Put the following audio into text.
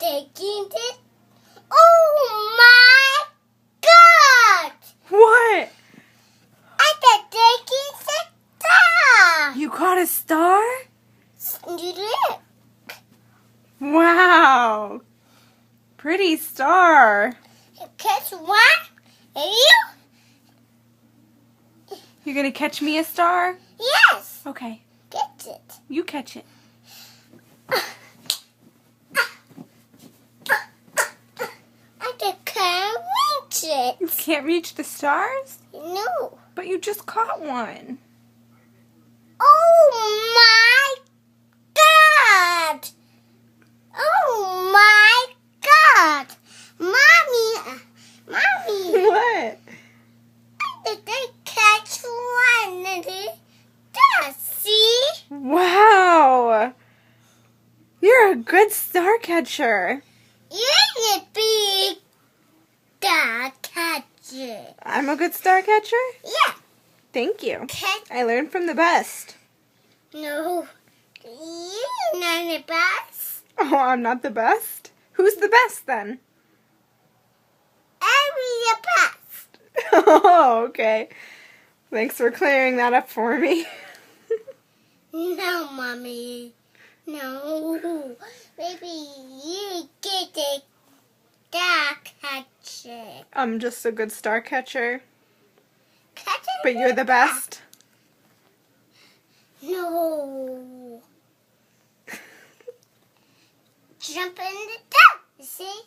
taking it. Oh my God! What? I got taking the star. You caught a star? Look. Wow. Pretty star. You catch one, and you? You're gonna catch me a star? Yes. Okay. Get it. You catch it. I can't reach it. You can't reach the stars? No. But you just caught one. Oh my God! Oh my God! Mommy! What? Did they catch one? There, see? Wow. You're a good star catcher. You're a big dog catcher. I'm a good star catcher? Yeah. Thank you. Catch. I learned from the best. No. You're not the best. Oh, I'm not the best? Who's the best then? I'm the best. Oh, okay. Thanks for clearing that up for me. No, Mommy. No. Maybe you get a dog catcher. I'm just a good star catcher, Catcher but you're the best. No. Jump in the tub, see?